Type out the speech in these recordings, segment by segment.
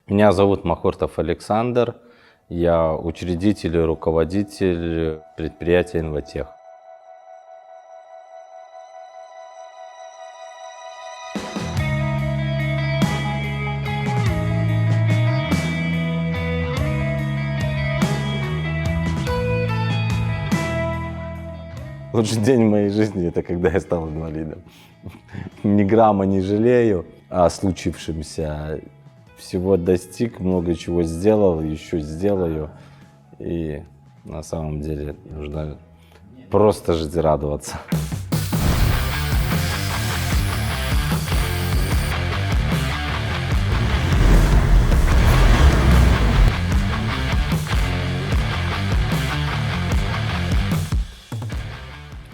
Меня зовут Махортов Александр, я учредитель и руководитель предприятия «Инватех». Лучший день в моей жизни – это когда я стал инвалидом. Ни грамма не жалею о случившемся. Всего достиг, много чего сделал, еще сделаю. И на самом деле нужно просто жить и радоваться.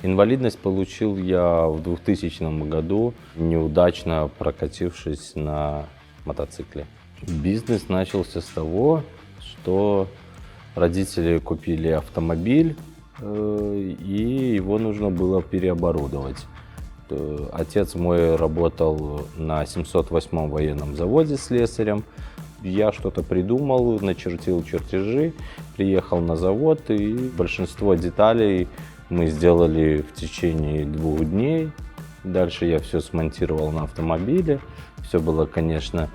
Инвалидность получил я в 2000 году, неудачно прокатившись на мотоцикле. Бизнес начался с того, что родители купили автомобиль, и его нужно было переоборудовать. Отец мой работал на 708-м военном заводе слесарем. Я что-то придумал, начертил чертежи, приехал на завод, и большинство деталей мы сделали в течение 2 дней. Дальше я все смонтировал на автомобиле. Все было, конечно,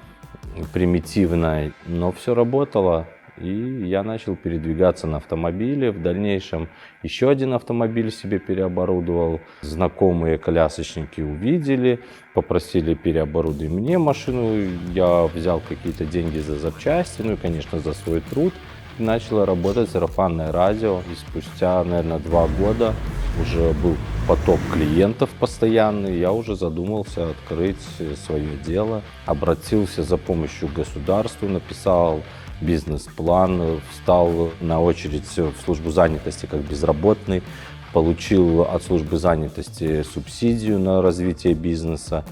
примитивно, но все работало. И я начал передвигаться на автомобиле. В дальнейшем еще один автомобиль себе переоборудовал. Знакомые колясочники увидели, попросили переоборудовать мне машину. Я взял какие-то деньги за запчасти, ну и, конечно, за свой труд. Начало работать сарафанное радио, и спустя, наверное, 2 года уже был поток клиентов постоянный. Я уже задумался открыть свое дело. Обратился за помощью к государству, написал бизнес-план, встал на очередь в службу занятости как безработный, получил от службы занятости субсидию на развитие бизнеса.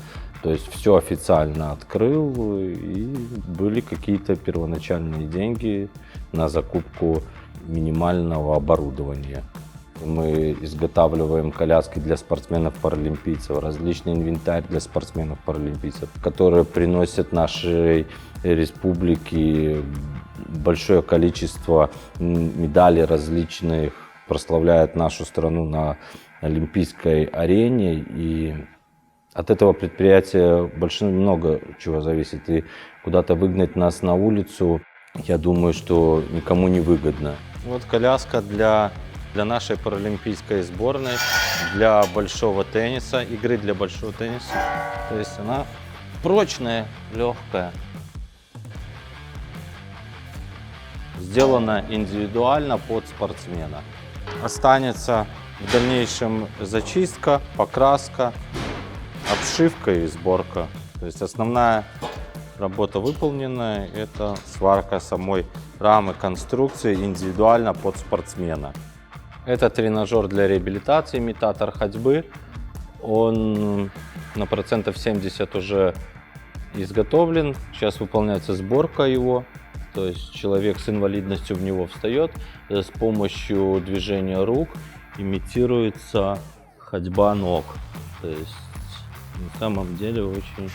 То есть все официально открыл, и были какие-то первоначальные деньги на закупку минимального оборудования. Мы изготавливаем коляски для спортсменов-паралимпийцев, различный инвентарь для спортсменов-паралимпийцев, которые приносят нашей республике большое количество медалей различных, прославляют нашу страну на олимпийской арене. И от этого предприятия много чего зависит. И куда-то выгнать нас на улицу, я думаю, что никому не выгодно. Вот коляска для нашей паралимпийской сборной, для большого тенниса, игры для большого тенниса. То есть она прочная, легкая. Сделана индивидуально под спортсмена. Останется в дальнейшем зачистка, покраска, обшивка и сборка. То есть основная работа выполнена, это сварка самой рамы конструкции индивидуально под спортсмена. Это тренажер для реабилитации, имитатор ходьбы. Он на 70% уже изготовлен. Сейчас выполняется сборка его. То есть человек с инвалидностью в него встает. С помощью движения рук имитируется ходьба ног. То есть на самом деле очень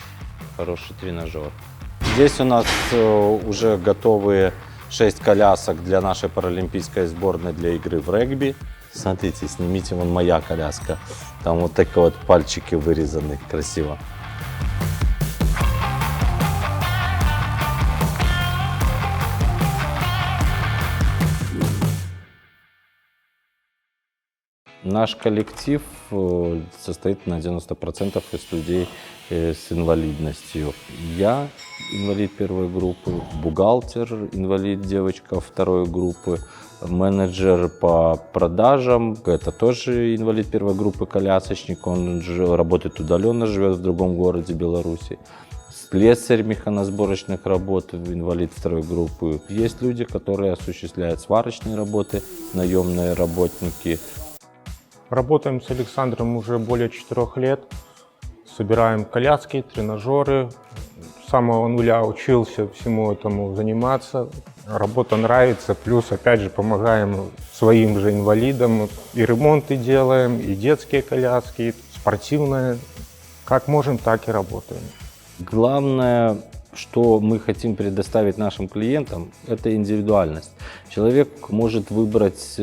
хороший тренажер. Здесь у нас уже готовые 6 колясок для нашей паралимпийской сборной для игры в регби. Смотрите, снимите, вон моя коляска. Там вот такие вот пальчики вырезаны красиво. Наш коллектив состоит на 90% из людей с инвалидностью. Я инвалид 1 группы, бухгалтер, инвалид девочка 2 группы, менеджер по продажам, это тоже инвалид 1 группы, колясочник, он работает удаленно, живет в другом городе Беларуси. Слесарь механосборочных работ, инвалид 2 группы. Есть люди, которые осуществляют сварочные работы, наемные работники. Работаем с Александром уже более 4 лет. Собираем коляски, тренажеры. С самого нуля учился всему этому заниматься. Работа нравится, плюс опять же помогаем своим же инвалидам. И ремонты делаем, и детские коляски, и спортивные. Как можем, так и работаем. Главное Что мы хотим предоставить нашим клиентам, это индивидуальность. Человек может выбрать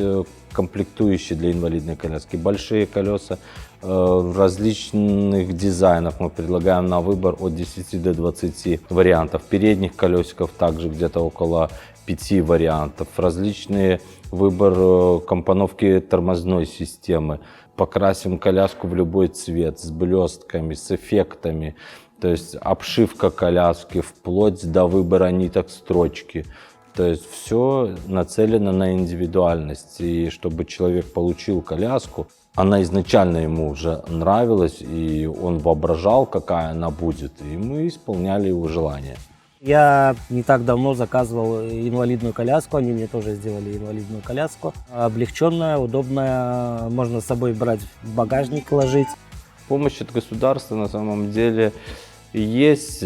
комплектующие для инвалидной коляски. Большие колеса различных дизайнов мы предлагаем на выбор от 10 до 20 вариантов. Передних колесиков также где-то около 5 вариантов. Различные выбор компоновки тормозной системы. Покрасим коляску в любой цвет, с блестками, с эффектами. То есть обшивка коляски, вплоть до выбора ниток строчки. То есть все нацелено на индивидуальность. И чтобы человек получил коляску, она изначально ему уже нравилась, и он воображал, какая она будет. И мы исполняли его желание. Я не так давно заказывал инвалидную коляску, они мне тоже сделали инвалидную коляску. Облегченная, удобная, можно с собой брать в багажник, ложить. Помощь от государства на самом деле есть.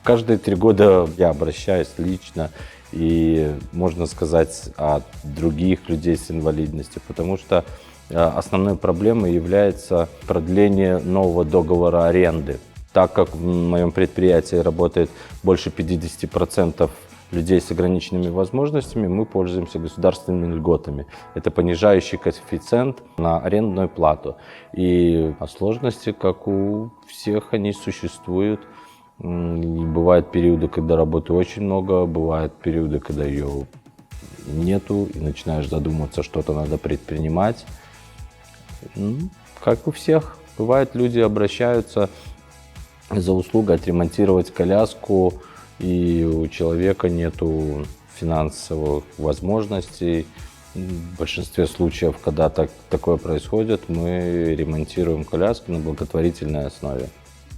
Каждые 3 года я обращаюсь лично, и можно сказать, от других людей с инвалидностью, потому что основной проблемой является продление нового договора аренды. Так как в моем предприятии работает больше 50% людей с ограниченными возможностями, мы пользуемся государственными льготами. Это понижающий коэффициент на арендную плату. И сложности, как у всех, они существуют. И бывают периоды, когда работы очень много, бывают периоды, когда ее нету, и начинаешь задумываться, что-то надо предпринимать. Как у всех. Бывает, люди обращаются за услугой отремонтировать коляску, и у человека нету финансовых возможностей. В большинстве случаев, когда такое происходит, мы ремонтируем коляску на благотворительной основе.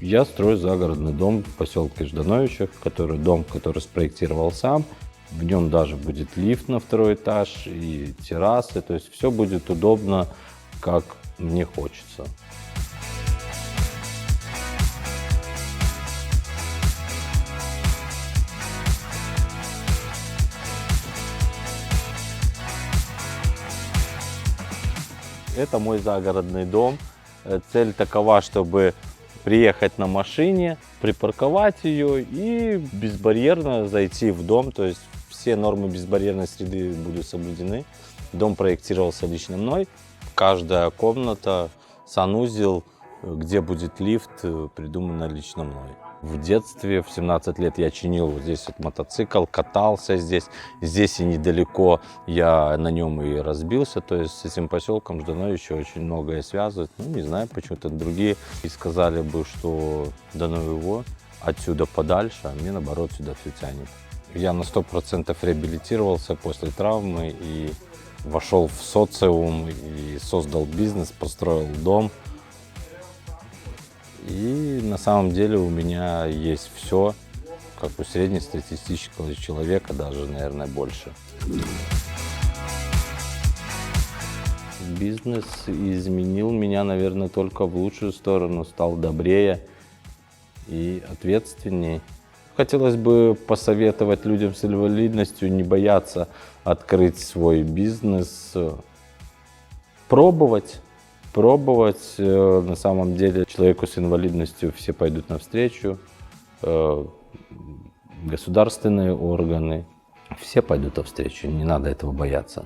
Я строю загородный дом в поселке Ждановичах, дом, который спроектировал сам. В нем даже будет лифт на 2-й этаж и террасы. То есть все будет удобно, как мне хочется. Это мой загородный дом. Цель такова, чтобы приехать на машине, припарковать ее и безбарьерно зайти в дом. То есть все нормы безбарьерной среды будут соблюдены. Дом проектировался лично мной. Каждая комната, санузел, где будет лифт, придумана лично мной. В детстве, в 17 лет, я чинил вот здесь вот мотоцикл, катался здесь. Здесь и недалеко я на нем и разбился. То есть с этим поселком Ждановичи очень многое связывает. Не знаю, почему-то другие и сказали бы, что да ну его, отсюда подальше, а мне наоборот сюда все тянет. Я на 100% реабилитировался после травмы и вошел в социум и создал бизнес, построил дом. И на самом деле у меня есть все, как у среднестатистического человека, даже, наверное, больше. Бизнес изменил меня, наверное, только в лучшую сторону, стал добрее и ответственней. Хотелось бы посоветовать людям с инвалидностью не бояться открыть свой бизнес, пробовать. На самом деле человеку с инвалидностью все пойдут навстречу, государственные органы, все пойдут навстречу, не надо этого бояться.